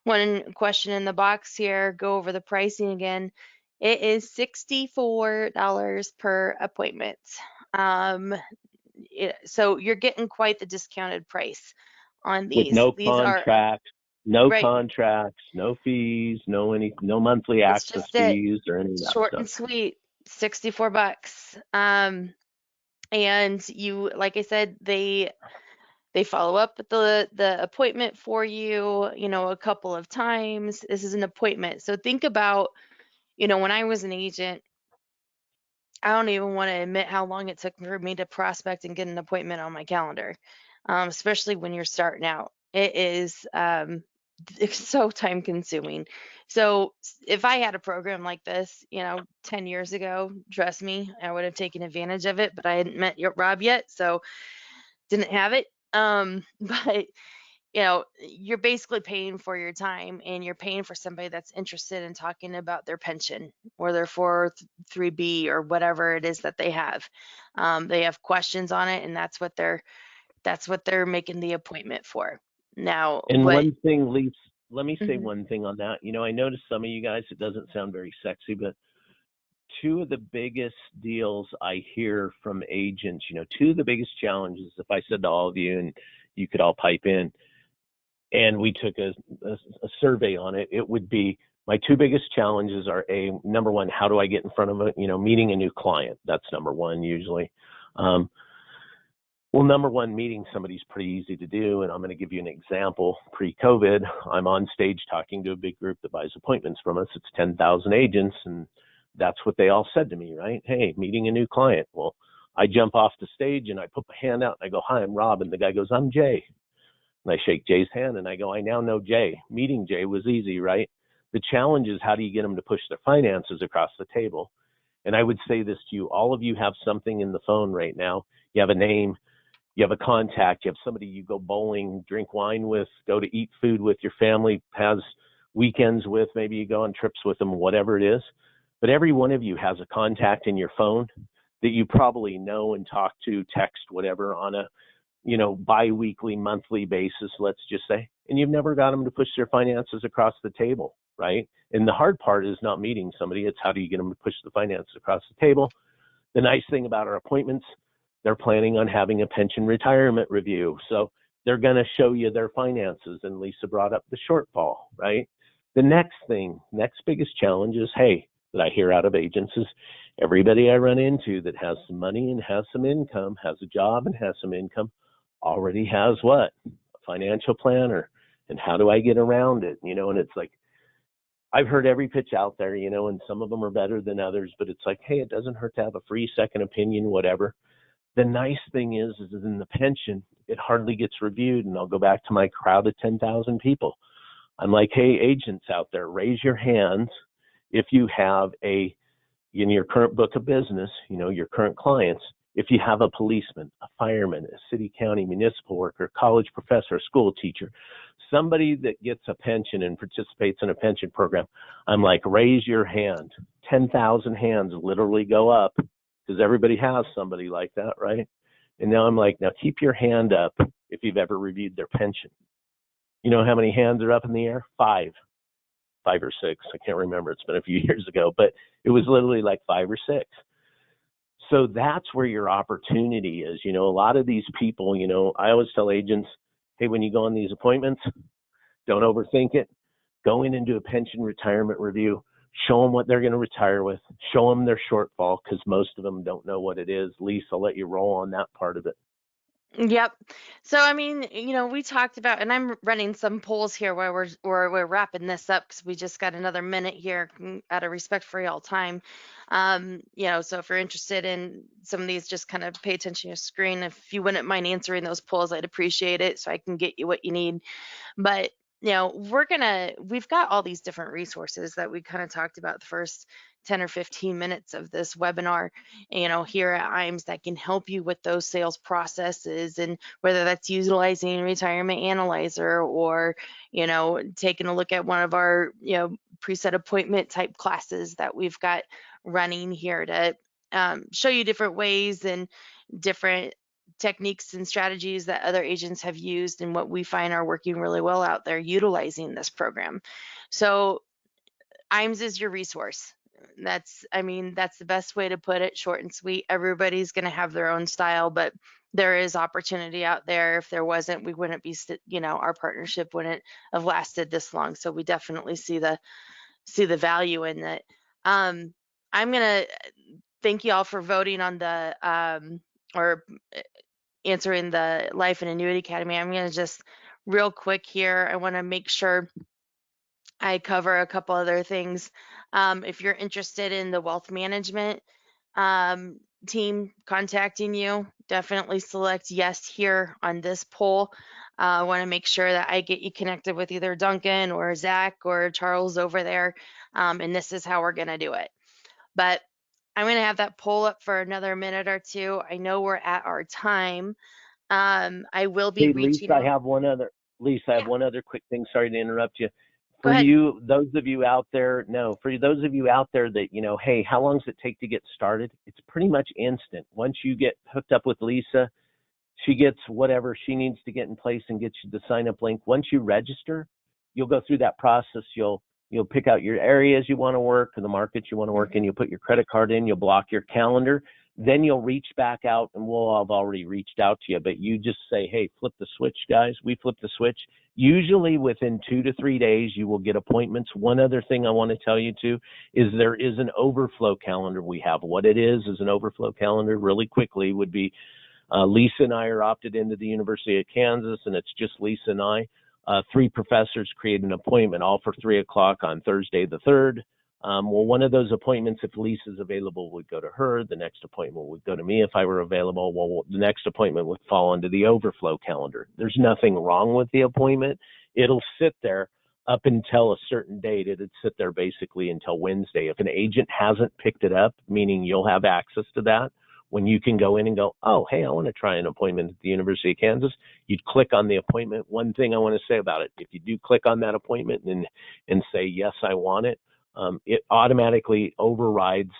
one question in the box here. Go over the pricing again. It is $64 per appointment. So you're getting quite the discounted price on With these. no These are contracts, right. no fees, no monthly It's access just it. fees or any of that Short stuff. and sweet. $64. And you, like I said, they follow up with the appointment for you, a couple of times. This is an appointment. So think about, when I was an agent, I don't even want to admit how long it took for me to prospect and get an appointment on my calendar, especially when you're starting out. It is it's so time consuming. So if I had a program like this, 10 years ago, trust me, I would have taken advantage of it, but I hadn't met Rob yet, so didn't have it. But you're basically paying for your time, and you're paying for somebody that's interested in talking about their pension or their 403b or whatever it is that they have. They have questions on it, and that's what they're making the appointment for. Now, And what? one thing, Lisa, let me say Mhm. one thing on that. I noticed some of you guys, it doesn't sound very sexy, but two of the biggest deals I hear from agents, two of the biggest challenges, if I said to all of you and you could all pipe in, and we took a survey on it, it would be my two biggest challenges are number one, how do I get in front of meeting a new client? That's number one usually. Well, number one, meeting somebody's pretty easy to do. And I'm going to give you an example. Pre-COVID, I'm on stage talking to a big group that buys appointments from us. It's 10,000 agents. And that's what they all said to me, right? Hey, meeting a new client. Well, I jump off the stage and I put my hand out and I go, "Hi, I'm Rob." And the guy goes, "I'm Jay." And I shake Jay's hand and I go, "I now know Jay. Meeting Jay was easy, right? The challenge is how do you get them to push their finances across the table?" And I would say this to you, all of you have something in the phone right now. You have a name, you have a contact, you have somebody you go bowling, drink wine with, go to eat food with, your family has weekends with, maybe you go on trips with them, whatever it is. But every one of you has a contact in your phone that you probably know and talk to, text, whatever, on a bi-weekly, monthly basis, let's just say, and you've never got them to push their finances across the table, right? And the hard part is not meeting somebody. It's how do you get them to push the finances across the table? The nice thing about our appointments, they're planning on having a pension retirement review. So they're going to show you their finances. And Lisa brought up the shortfall, right? The next biggest challenge is, that I hear out of agents is everybody I run into that has some money and has some income, has a job and has some income, already has what? A financial planner. And how do I get around it? And it's like, I've heard every pitch out there, and some of them are better than others, but it's like, hey, it doesn't hurt to have a free second opinion, whatever. The nice thing is in the pension, it hardly gets reviewed. And I'll go back to my crowd of 10,000 people. I'm like, hey, agents out there, raise your hands if you have in your current book of business, your current clients, if you have a policeman, a fireman, a city, county, municipal worker, college professor, a school teacher, somebody that gets a pension and participates in a pension program, I'm like, raise your hand. 10,000 hands literally go up because everybody has somebody like that, right? And now I'm like, now keep your hand up if you've ever reviewed their pension. You know how many hands are up in the air? Five or six. I can't remember. It's been a few years ago, but it was literally like 5 or 6. So that's where your opportunity is. A lot of these people, I always tell agents, hey, when you go on these appointments, don't overthink it. Go in and do a pension retirement review. Show them what they're going to retire with. Show them their shortfall because most of them don't know what it is. Lisa, I'll let you roll on that part of it. Yep. So I mean, we talked about, and I'm running some polls here where we're wrapping this up because we just got another minute here out of respect for y'all time. So if you're interested in some of these, just kind of pay attention to your screen. If you wouldn't mind answering those polls, I'd appreciate it so I can get you what you need. But we've got all these different resources that we kind of talked about the first 10 or 15 minutes of this webinar, here at IAMS that can help you with those sales processes, and whether that's utilizing Retirement Analyzer or, taking a look at one of our, preset appointment type classes that we've got running here to show you different ways and different techniques and strategies that other agents have used and what we find are working really well out there utilizing this program. So IAMS is your resource. That's the best way to put it, short and sweet. Everybody's going to have their own style, but there is opportunity out there. If there wasn't, we wouldn't be, our partnership wouldn't have lasted this long. So we definitely see the value in it. I'm going to thank you all for voting on the, or answering the Life and Annuity Academy. I'm going to just real quick here. I want to make sure I cover a couple other things. If you're interested in the wealth management team contacting you, definitely select yes here on this poll. I want to make sure that I get you connected with either Duncan or Zach or Charles over there. And this is how we're going to do it. But I'm going to have that poll up for another minute or two. I know we're at our time. I will be Hey, reaching Lisa, I out. have one other. Lisa, I have Yeah, one other quick thing. Sorry to interrupt you. go For ahead. you, those of you out there, that, hey, how long does it take to get started? It's pretty much instant. Once you get hooked up with Lisa, she gets whatever she needs to get in place and gets you the sign up link. Once you register, you'll go through that process. You'll pick out your areas you want to work or the markets you want to work in. You'll put your credit card in. You'll block your calendar. Then you'll reach back out, and we'll have already reached out to you. But you just say, hey, flip the switch, guys. We flip the switch. Usually within 2 to 3 days, you will get appointments. One other thing I want to tell you, too, is there is an overflow calendar we have. What it is an overflow calendar, really quickly, would be Lisa and I are opted into the University of Kansas, and it's just Lisa and I. 3 professors create an appointment, all for 3 o'clock on Thursday the 3rd. Well, one of those appointments, if Lisa's available, would go to her. The next appointment would go to me if I were available. Well, the next appointment would fall into the Overflow Calendar. There's nothing wrong with the appointment. It'll sit there up until a certain date. It'd sit there basically until Wednesday. If an agent hasn't picked it up, meaning you'll have access to that, when you can go in and go, oh, hey, I want to try an appointment at the University of Kansas, you'd click on the appointment. One thing I want to say about it, if you do click on that appointment and say, yes, I want it, it automatically overrides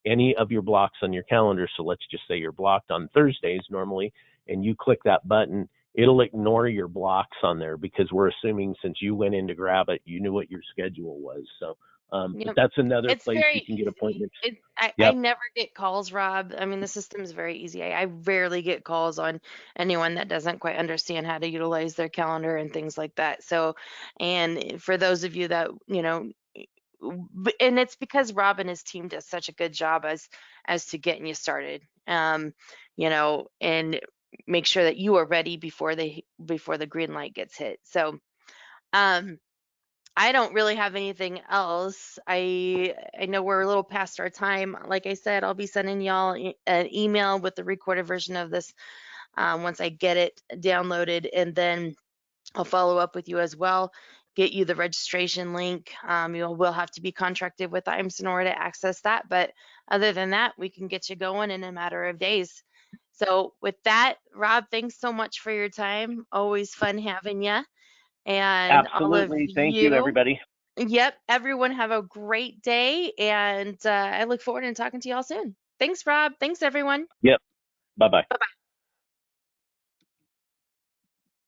any of your blocks on your calendar. So let's just say you're blocked on Thursdays normally, and you click that button, it'll ignore your blocks on there because we're assuming since you went in to grab it, you knew what your schedule was. So, but Yep. that's another It's place you very can get appointments. I Yep, never get calls, Rob. I mean, the system is very easy. I rarely get calls on anyone that doesn't quite understand how to utilize their calendar and things like that. So, and for those of you that, and it's because Rob and his team does such a good job as to getting you started. And make sure that you are ready before the green light gets hit. So, um I don't really have anything else. I know we're a little past our time. Like I said, I'll be sending y'all an email with the recorded version of this once I get it downloaded, and then I'll follow up with you as well. Get you the registration link. You will have to be contracted with IMS in order to access that, but other than that, we can get you going in a matter of days. So with that, Rob, thanks so much for your time. Always fun having you, and all of absolutely. Thank you, you. everybody. Yep. Everyone have a great day. And I look forward to talking to y'all soon. Thanks, Rob. Thanks, everyone. Yep. Bye bye. Bye bye.